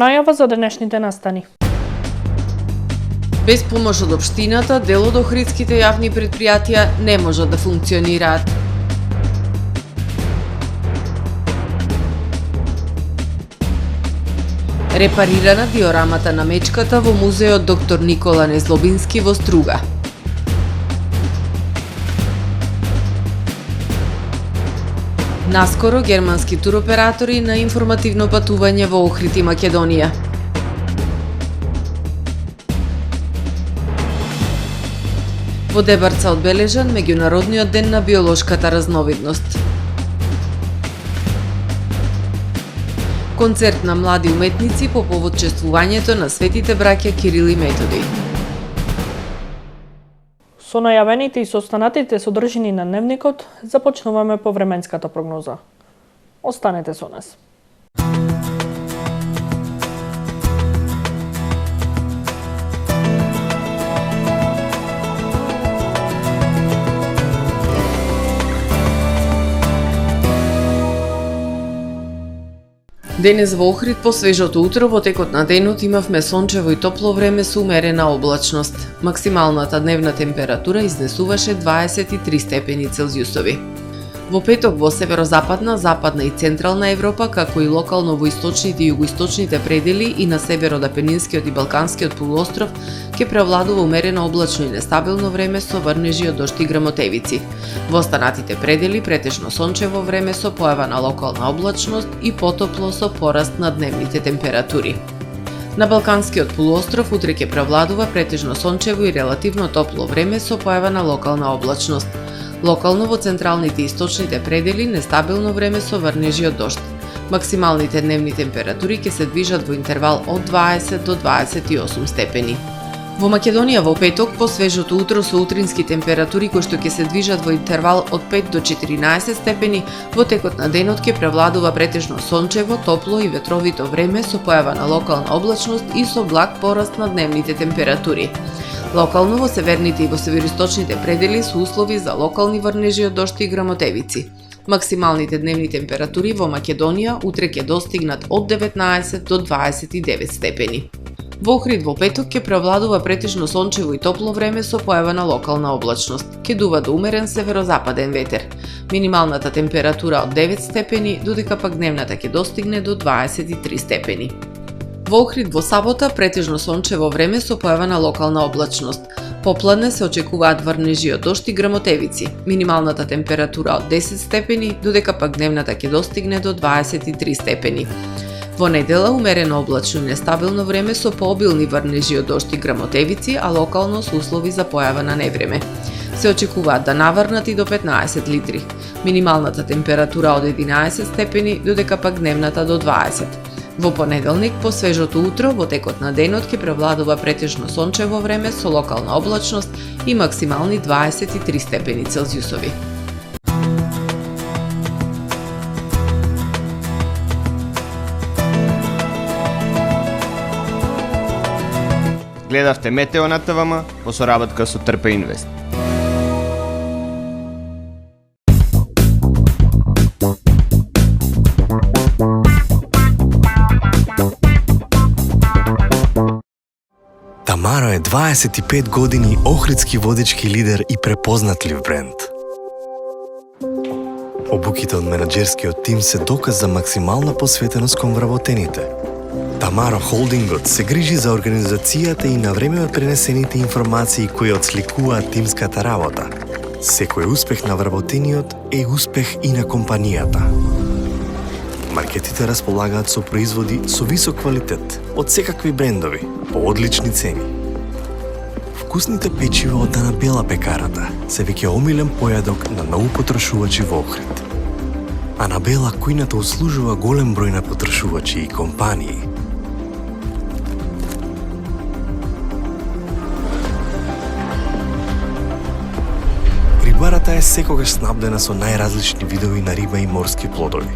Најава за денешните настани. Без помош од општината, дел од охридските јавни предпријатија не можат да функционираат. Репарирана диорамата на мечката во музеот доктор Никола Незлобински во Струга. Наскоро германски туроператори на информативно патување во Охрид и Македонија. Во Дебарца одбележан меѓународниот ден на биолошката разновидност. Концерт на млади уметници по повод чествувањето на светите браќа Кирил и Методи. Со најавените и состанатите содржини на дневникот, започнуваме по временската прогноза. Останете со нас. Денес во Охрид по свежото утро во текот на денот имавме сончево и топло време со умерена облачност. Максималната дневна температура изнесуваше 23 степени Целзиусови. Во петок во северозападна, западна и централна Европа, како и локално во источните и југоисточните предели и на северот Апенинскиот и Балканскиот полуостров, ќе превладува умерено облачно и нестабилно време со врнежи од дожд и грмотевици. Во останатите предели претежно сончево време со појава на локална облачност и потопло со пораст на дневните температури. На Балканскиот полуостров утре ќе превладува претежно сончево и релативно топло време со појава на локална облачност. Локално во централните и источните предели нестабилно време со врнежи од дожд. Максималните дневни температури ќе се движат во интервал од 20 до 28 степени. Во Македонија во петок по свежото утро со утрински температури кои што ќе се движат во интервал од 5 до 14 степени, во текот на денот ќе превладува претежно сончево, топло и ветровито време со појава на локална облачност и со благ пораст на дневните температури. Локално во северните и во североисточните предели се услови за локални врнежи од дожд и грмотевици. Максималните дневни температури во Македонија утре ќе достигнат од 19 до 29 степени. Во Охрид во петок ќе превладува претежно сончево и топло време со појава на локална облачност. Ќе дува до умерен северозападен ветер. Минималната температура од 9 степени, додека пак дневната ќе достигне до 23 степени. Во Охрид во сабота претежно сончево време со појава на локална облачност. Попладне се очекуваат врнежи од дожд и грмотевици. Минималната температура од 10 степени, додека пак дневната ќе достигне до 23 степени. Во недела умерено облачно и нестабилно време со пообилни врнежи од дожд и грмотевици, а локално со услови за појава на невреме. Се очекуваат да наврнат и до 15 литри. Минималната температура од 11 степени, додека пак дневната до 20. Во понеделник, по свежото утро, во текот на денот ќе превладува претежно сончево време со локална облачност и максимални 23 степени Целзиусови. Гледавте Метео на ТВМ по соработка со Трпе Инвест. Тамаро е 25 години охридски водечки лидер и препознатлив бренд. Обуките од менаџерскиот тим се доказ за максимална посветеност кон вработените. Тамаро Холдингот се грижи за организацијата и на време пренесените информации кои отсликуваат тимската работа. Секој успех на вработениот е успех и на компанијата. Маркетите располагаат со производи со висок квалитет од секакви брендови по одлични цени. Вкусните печива од Анабела пекарата се веќе омилен појадок на многу потрошувачи во Охрид. Анабела кујната услужува голем број на потрошувачи и компании. Рибарата е секогаш снабдена со најразлични видови на риба и морски плодови.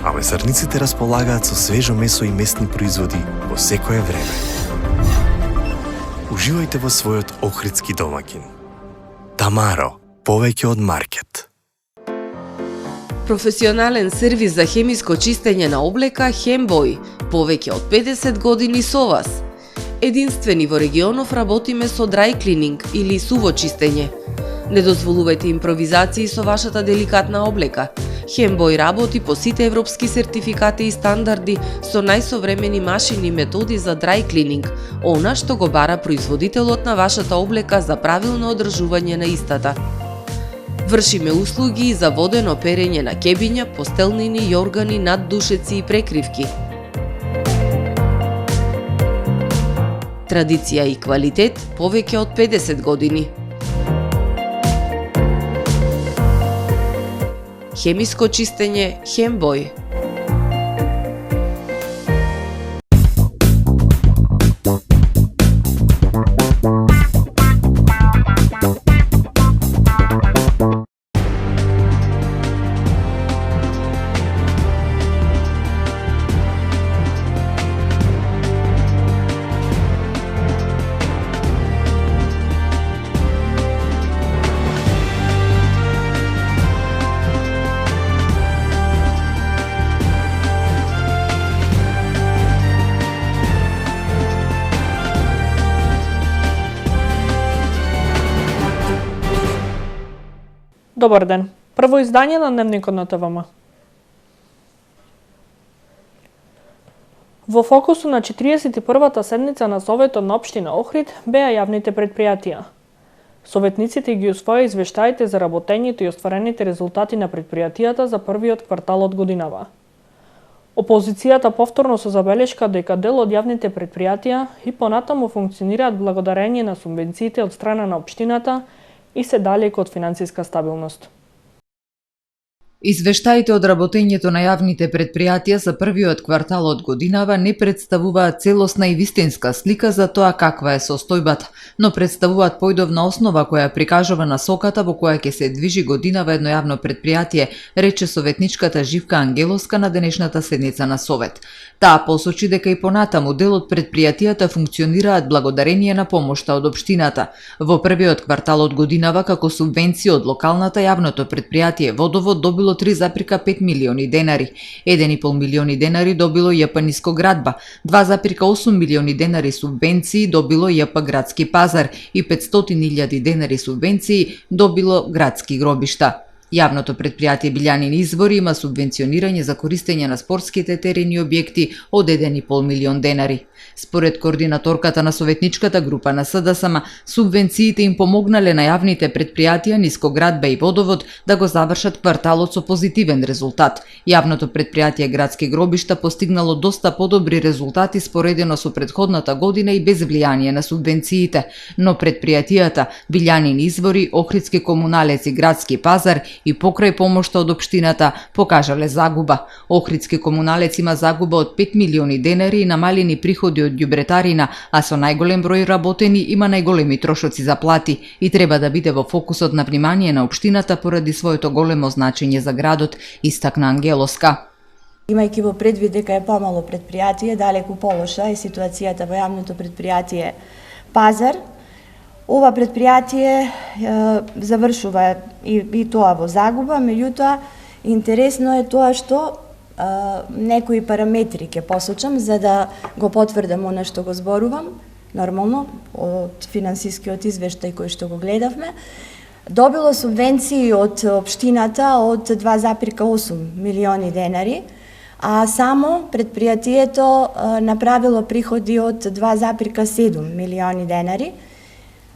А месарниците располагаат со свежо месо и месни производи во секое време. Уживајте во својот охридски домаќин. Тамаро, повеќе од маркет. Професионален сервис за хемиско чистење на облека Хембој, повеќе од 50 години со вас. Единствени во регионов работиме со dry cleaning или суво чистење. Не дозволувајте импровизации со вашата деликатна облека. Хембој работи по сите европски сертификати и стандарди со најсовремени машини и методи за dry cleaning, она што го бара производителот на вашата облека за правилно одржување на истата. Вршиме услуги за водено перење на кебиња, постелнини, јоргани, наддушеци и прекривки. Традиција и квалитет повеќе од 50 години. Хемиско чистење Хембој. Добар ден. Прво издање на Дневникот на ТВМ. Во фокусу на 41-та седница на Советот на општина Охрид беа јавните предпријатија. Советниците ги усвоја извештаите за работењето и остварените резултати на предпријатијата за првиот квартал од годинава. Опозицијата повторно со забелешка дека дел од јавните предпријатија и понатаму функционираат благодарение на субвенциите од страна на општината и се далеко од финансиска стабилност. Извештаите од работењето на јавните предпријатија за првиот квартал од годинава не представуваат целосна и вистинска слика за тоа каква е состојбата, но представуваат појдовна основа која прикажува насоката во која ќе се движи годинава едно јавно предпријатие, рече советничката Живка Ангеловска на денешната седница на Совет. Таа посочи дека и понатаму дел од предпријатијата функционираат благодарение на помошта од општината. Во првиот квартал од годинава како субвенција од локалната јавното предпријатие Водовод добило 3,5 милиони денари, 1,5 милиони денари добило ЈП Нискоградба, 2,8 милиони денари субвенции добило ЈП Градски пазар и 500.000 денари субвенции добило Градски гробишта. Јавното предпријатие Билјанин извори има субвенционирање за користење на спортските терени и објекти од 1,5 милион денари. Според координаторката на советничката група на СДСМ, субвенциите им помогнале на јавните предпријатија Нискоградба и Водовод да го завршат кварталот со позитивен резултат. Јавното предпријатие Градски гробишта постигнало доста подобри резултати споредено со претходната година и без влијание на субвенциите, но предпријатијата Билјанин извори, Охридски комуналец и Градски пазар и покрај помошта од општината покажале загуба. Охридски комуналец има загуба од 5 милиони денари и намалени приходи од ѓубретарина, а со најголем број работени има најголеми трошоци за плати и треба да биде во фокусот на внимание на општината поради своето големо значење за градот, истакна Ангеловска. Имајќи во предвид дека е помало предпријатие, далеку полоша е ситуацијата во јавното предпријатие Пазар. Ова предпријатие завршува и тоа во загуба, меѓутоа интересно е тоа што некои параметри ќе посочам за да го потврдам она што го зборувам, нормално од финансискиот извештај кој што го гледавме. Добило субвенции од општината од 2,8 милиони денари, а само предпријатието направило приходи од 2,7 милиони денари.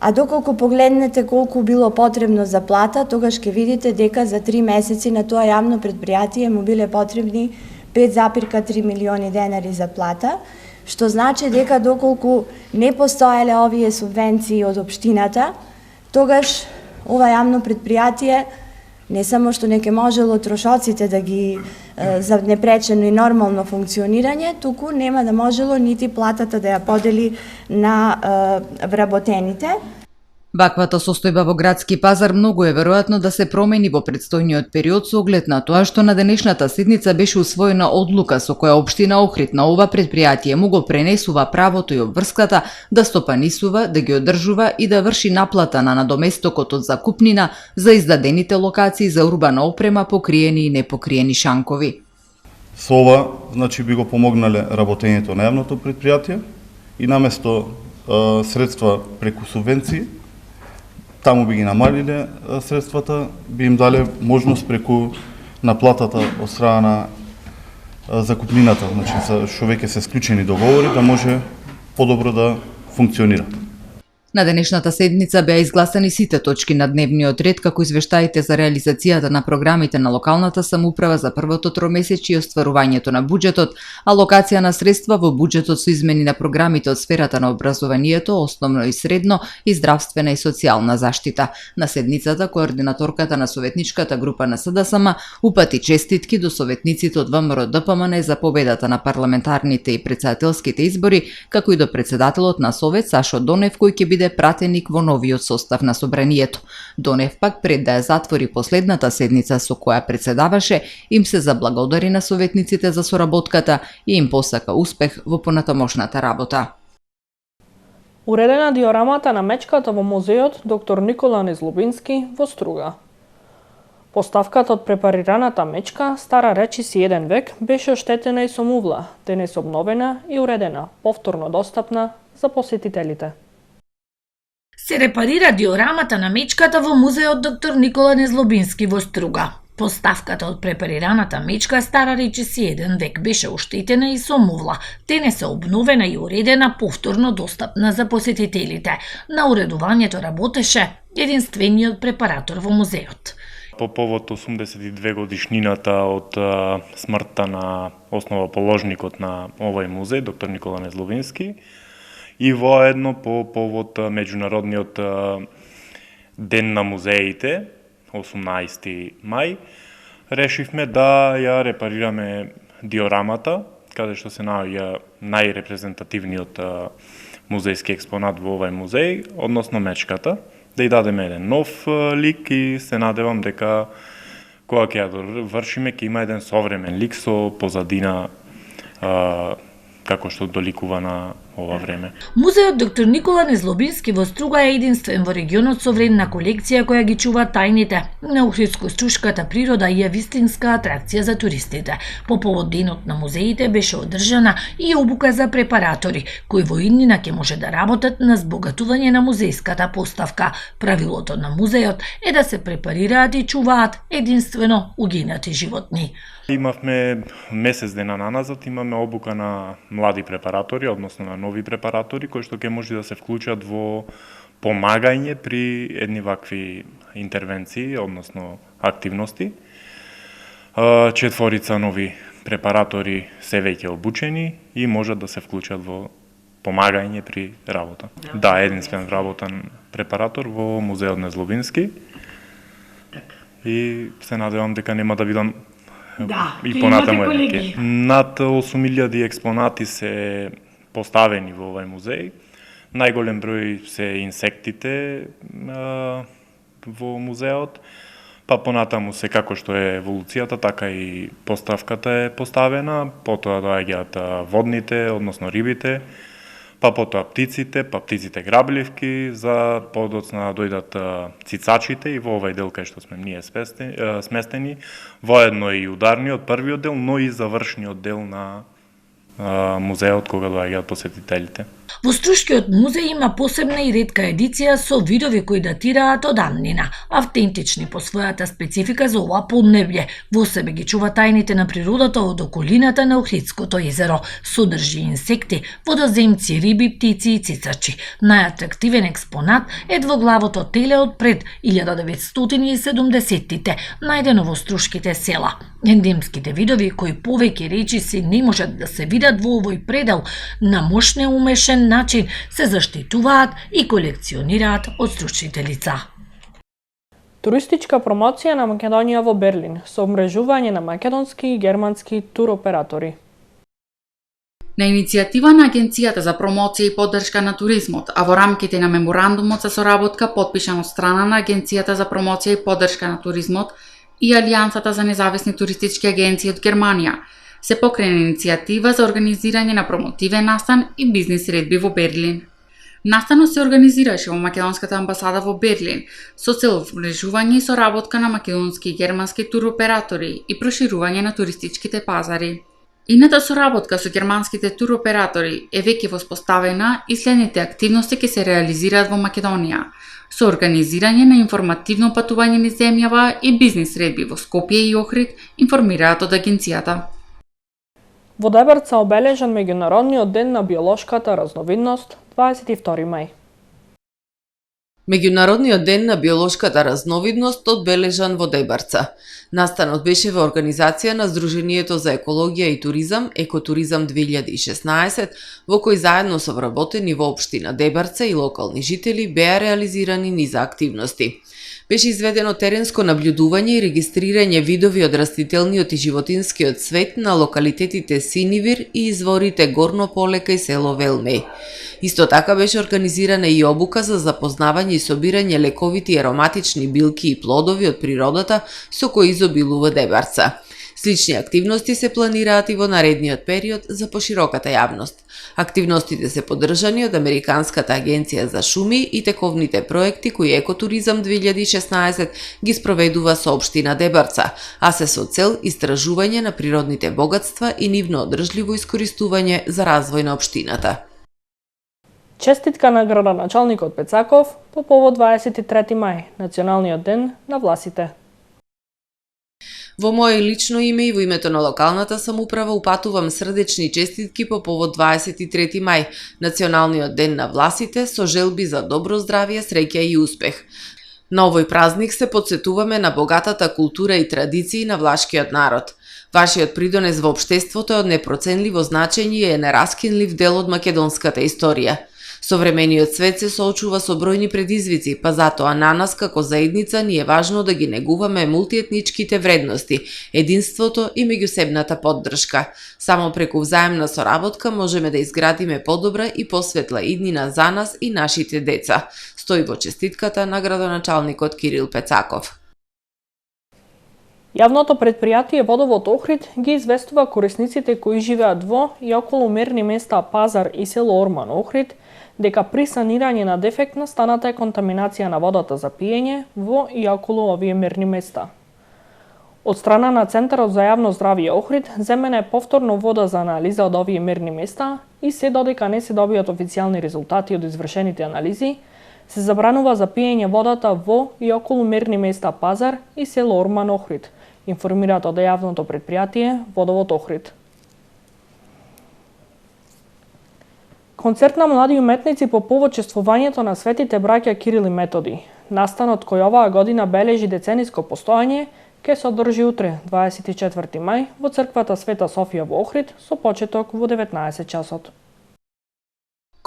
А доколку погледнете колку било потребно за плата, тогаш ќе видите дека за 3 месеци на тоа јавно предпријатие му биле потребни 5,3 милиони денари за плата, што значи дека доколку не постоеле овие субвенции од општината, тогаш ова јавно предпријатие не само што не ќе можело трошоците да ги за непречено и нормално функционирање, туку нема да можело нити платата да ја подели на вработените. Ваквата состојба во градски пазар многу е веројатно да се промени во предстојниот период со оглед на тоа што на денешната седница беше усвоена одлука со која општина Охрид на ова предпријатие му го пренесува правото и обврската да стопанисува, да ги одржува и да врши наплата на надоместокот од закупнина за издадените локации за урбана опрема, покриени и непокриени шанкови. Со ова, значи, би го помогнале работењето на јавното предпријатие и наместо средства преку субвенции, таму би ги намалиле средствата, би им дале можност преку наплатата од страна на закупнината, значи што веќе се склучени договори, да може подобро да функционира. На денешната седница беа изгласани сите точки на дневниот ред, како извештаите за реализацијата на програмите на локалната самоуправа за првото тромесечје и остварувањето на буџетот, алокација на средства во буџетот со измени на програмите од сферата на образованието, основно и средно, и здравствена и социјална заштита. На седницата, координаторката на советничката група на СДСМ упати честитки до советниците од ВМРО-ДПМН за победата на парламентарните и претседателските избори, како и до претседателот на Совет Сашо Донев, кој ќе биде пратеник во новиот состав на собранието. Донев пак пред да ја затвори последната седница со која претседаваше, им се заблагодари на советниците за соработката и им посака успех во понатамошната работа. Уредена диорамата на мечката во музеот доктор Никола Незлобински во Струга. Поставката од препарираната мечка, стара речиси 1 век, беше оштетена и со мувла, денес обновена и уредена, повторно достапна за посетителите. Се репарира диорамата на мечката во музеот доктор Никола Незлобински во Струга. Поставката од препарираната мечка стара речиси 1 век беше оштетена и со мувла. Денес е обновена и уредена, повторно достапна за посетителите. На уредувањето работеше единствениот препаратор во музеот. По повод 82 годишнината од смртта на основоположникот на овој музеј, доктор Никола Незлобински, и воедно по повод меѓународниот ден на музеите, 18 мај, решивме да ја репарираме диорамата, каде што се наоѓа најрепрезентативниот музејски експонат во овој музеј, односно мечката, да ја дадеме еден нов лик и се надевам дека кога ќе ја довршиме ќе има еден современ лик со позадина како што доликува на ова време. Музеот доктор Никола Незлобински во Струга е единствен во регионот со вредна колекција која ги чува тајните на охридско-струшката природа и е вистинска атракција за туристите. По повод денот на музеите беше одржана и обука за препаратори, кои во иднина ќе може да работат на збогатување на музејската поставка. Правилото на музеот е да се препарираат и чуваат единствено угинати животни. Имавме месец дена наназад, имаме обука на млади препаратори, односно на нови препаратори, кои што ќе може да се вклучат во помагање при едни вакви интервенции, односно активности. 4 нови препаратори се веќе обучени и можат да се вклучат во помагање при работа. Да, единствен вработен препаратор во музеот Незлобински. И се надевам дека нема да видам и понатаму колеги. Над 8000 експонати се поставени во овој музеј. Најголем број се инсектите во музеот, па понатаму се како што е еволуцијата, така и поставката е поставена, потоа доаѓаат водните, односно рибите, па потоа птиците, па птиците грабливки, за подоцна дојдат цицачите и во овој дел кај што сме ние сместени, воедно и ударниот првиот дел, но и завршниот дел на музеот кога доаѓаат посетителите. Во Струшкиот музеј има посебна и ретка едиција со видови кои датираат од давнина, автентични по својата специфика за ова поднебје. Во себе ги чува тајните на природата од околината на Охридското езеро. Содржи инсекти, водоземци, риби, птици и цицачи. Најатрактивен експонат е двоглавото теле од пред 1970-тите, најдено во Струшките села. Ендемските видови кои повеќе речиси не можат да се видат во овој предел на мош неумешен начин се заштитуваат и колекционираат од стручните лица. Туристичка промоција на Македонија во Берлин со умрежување на македонски и германски туроператори. На иницијатива на Агенцијата за промоција и поддршка на туризмот, а во рамките на меморандумот за соработка подпишан од страна на Агенцијата за промоција и поддршка на туризмот и Алијансата за независни туристички агенции од Германија, се покрена иницијатива за организирање на промотивен настан и бизнис редби во Берлин. Настанот се организираше во Македонската амбасада во Берлин со цел вмрежување и соработка на македонски и германски туроператори и проширување на туристичките пазари. Ината соработка со германските туроператори е веќе воспоставена и следните активности ќе се реализираат во Македонија, со организирање на информативно патување низ земјава и бизнис редби во Скопје и Охрид, информираат од агенцијата. Во Дебарца обележан меѓународниот ден на биолошката разновидност 22 мај. Меѓународниот ден на биолошката разновидност одбележан во Дебарца. Настанот беше во организација на Сдруженијето за екологија и туризам, Екотуризам 2016, во кој заедно со вработени во општина Дебарца и локални жители беа реализирани низа активности. Беше изведено теренско наблюдување и регистрирање видови од растителниот и животинскиот свет на локалитетите Синивир и изворите Горно Полека и село Велмеј. Исто така беше организирана и обука за запознавање и собирање лековити и ароматични билки и плодови од природата со кои изобилува Дебарца. Слични активности се планираат и во наредниот период за пошироката јавност. Активностите се поддржани од Американската агенција за шуми и тековните проекти кои Екотуризам 2016 ги спроведува со општина Дебарца, а се со цел истражување на природните богатства и нивно одржливо искористување за развој на општината. Честитка на градоначалникот Пецаков по повод 23 мај, националниот ден на власите. Во моје лично име и во името на локалната самоуправа упатувам срдечни честитки по повод 23 мај, националниот ден на власите, со желби за добро здравје, среќа и успех. На овој празник се потсетуваме на богатата култура и традиции на влашкиот народ. Вашиот придонес во општеството е од непроценливо значење и е нераскинлив дел од македонската историја. Современиот свет се соочува со бројни предизвици, па затоа на нас како заедница ни е важно да ги негуваме мултиетничките вредности, единството и меѓусебната поддршка. Само преку взаемна соработка можеме да изградиме подобра и посветла иднина за нас и нашите деца, стои во честитката на градоначалникот Кирил Пецаков. Јавното предпријатие Водовод Охрид ги известува корисниците кои живеат во и околу мерни места Пазар и село Орман Охрид дека при санирање на дефект настаната е контаминација на водата за пиење во и околу овие мерни места. Од страна на Центарот за јавно здравје Охрид земена е повторно вода за анализа од овие мерни места и се додека не се добијат официјални резултати од извршените анализи, се забранува за пиење водата во и околу мерни места Пазар и село Орман Охрид, информираат од јавното предпријатие Водовод Охрид. Концерт на млади уметници по повод чествувањето на светите браќа Кирил и Методи. Настанот кој оваа година бележи децениско постоење ќе се одржи утре, 24 мај, во црквата Света Софија во Охрид со почеток во 19 часот.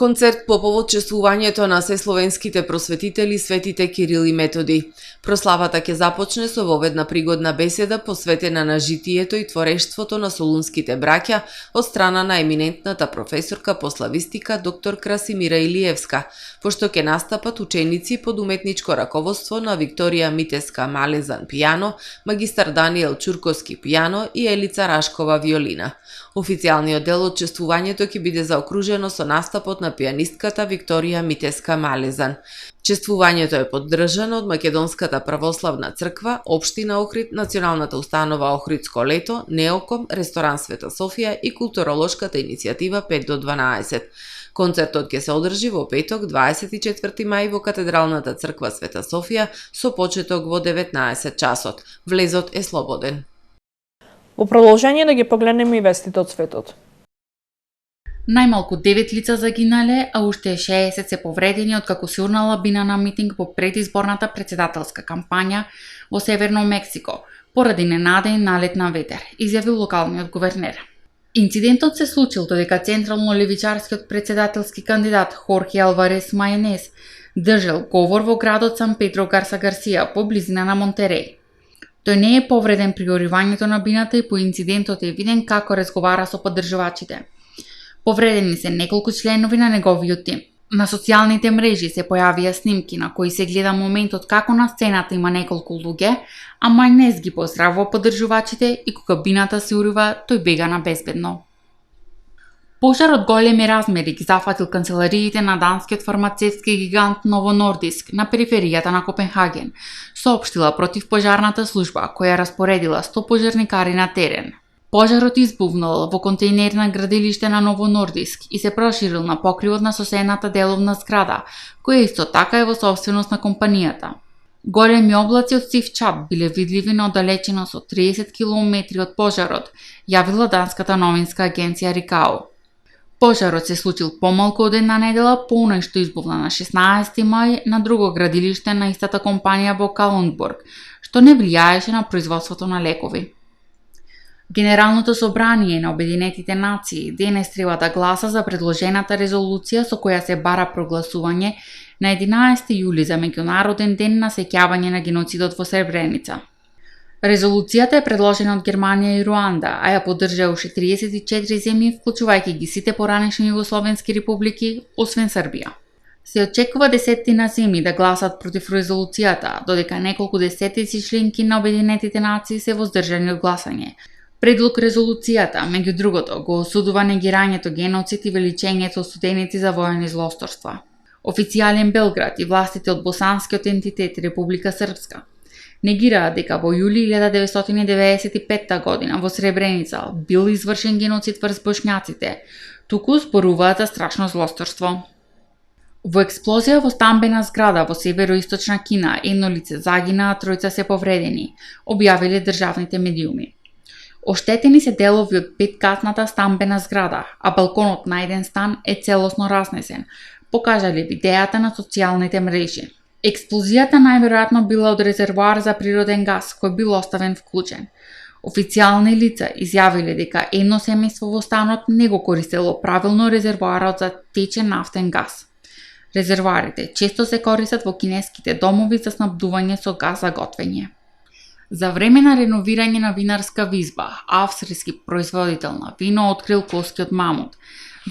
Концерт по повод чествувањето на сесловенските просветители светите Кирил и Методи. Прославата ќе започне со воведна пригодна беседа посветена на житието и творештвото на солунските браќа од страна на еминентната професорка по славистика доктор Красимира Илиевска, пошто ќе настапат ученици под уметничко раководство на Викторија Митеска Малезан пијано, магистар Даниел Чурковски пијано и Елица Рашкова виолина. Официјалниот дел од чествувањето ќе биде заокружено со настапот на пијанистката Викторија Митеска Малезан. Чествувањето е поддржано од Македонската православна црква, општина Охрид, Националната установа Охридско лето, Неоком, ресторан Света Софија и културолошката иницијатива 5 до 12. Концертот ќе се одржи во петок 24 мај во Катедралната црква Света Софија со почеток во 19 часот. Влезот е слободен. Во продолжение да ги погледнеме и вестите од светот. Најмалку 9 лица загинале, а уште 60 се повредени откако се урнала бина на митинг по предизборната председателска кампања во Северно Мексико, поради ненадеен налет на ветер, изјавил локалниот гувернер. Инцидентот се случил додека централно-левичарскиот председателски кандидат Хорхе Алварес Мајенес држал говор во градот Сан Педро Гарса Гарсија по близина на Монтереј. Тој не е повреден при горивањето на бината и по инцидентот е виден како разговара со поддржувачите. Повредени се неколку членови на неговиот тим. На социјалните мрежи се појавија снимки на кои се гледа моментот како на сцената има неколку луѓе, а Мајнез ги поздравува поддржувачите и кога кабината се урива, тој бега на безбедно. Пожар од големи размери ги зафатил канцелариите на данскиот фармацевтски гигант Novo Nordisk на периферијата на Копенхаген, соопштила противпожарната служба која распоредила 100 пожарникари на терен. Пожарот избувнал во контејнерна градилиште на Novo Nordisk и се проширил на покривот на соседната деловна зграда, која исто така е во собственост на компанијата. Големи облаци од сив чад биле видливи на оддалеченост од 30 км од пожарот, јавила данската новинска агенција Рикао. Пожарот се случил помалку од една недела по оној што избувна на 16 мај на друго градилиште на истата компанија во Калундбург, што не влијаеше на производството на лекови. Генералното собрание на Обединетите нации денес треба да гласа за предложената резолуција со која се бара прогласување на 11 јули за меѓународен ден на сеќавање на геноцидот во Сребреница. Резолуцијата е предложена од Германија и Руанда, а ја поддржаа уште 34 земји, вклучувајќи ги сите поранешни југословенски републики, освен Србија. Се очекува десеттина земји да гласат против резолуцијата, додека неколку десетици членки на Обединетите нации се воздржани од гласање. Предлог резолуцијата, меѓу другото, го осудува негирањето геноцид и величењето осуденици за воени злосторства. Официјален Белград и властите од босанскиот ентитет Република Српска негираат дека во јули 1995 година во Сребреница бил извршен геноцид врз бошњаците, туку зборуваат за страшно злосторство. Во експлозија во стамбена зграда во североисточна Кина едно лице загина, а тројца се повредени, објавиле државните медиуми. Оштетени се делови од 5-катната стамбена зграда, а балконот на еден стан е целосно разнесен, покажале видеата на социјалните мрежи. Експлозијата најверојатно била од резервоар за природен газ, кој бил оставен вклучен. Официјални лица изјавиле дека едно семејство во станот не го користело правилно резервоарот за течен нафтен газ. Резервоарите често се користат во кинеските домови за снабдување со газ за готвење. За време на реновирање на винарска визба, австрийски производител на вино открил коски од мамут,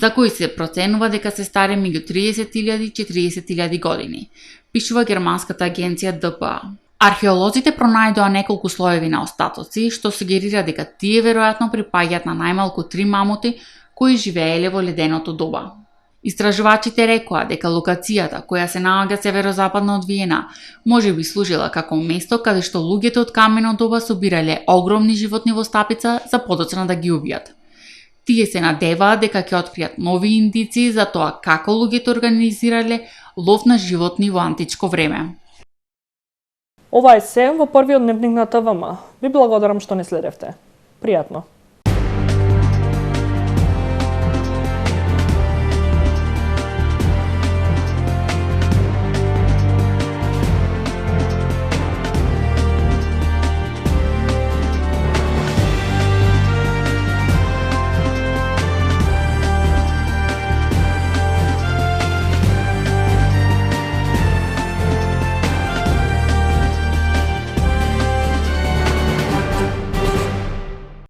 за кои се проценува дека се стари меѓу 30.000 и 40.000 години, пишува германската агенција ДПА. Археолозите пронајдоа неколку слоеви на остатоци, што сугерира дека тие веројатно припаѓаат на најмалку 3 мамути кои живееле во леденото доба. Истражувачите рекоа дека локацијата, која се наоѓа северозападно од Виена, може би служила како место каде што луѓето од камено доба собирале огромни животни во стапица за подоцна да ги убијат. Тие се надеваат дека ќе откријат нови индици за тоа како луѓето организирале лов на животни во античко време. Ова е се во првиот дневник на ТВМ. Ви благодарам што не следевте. Пријатно.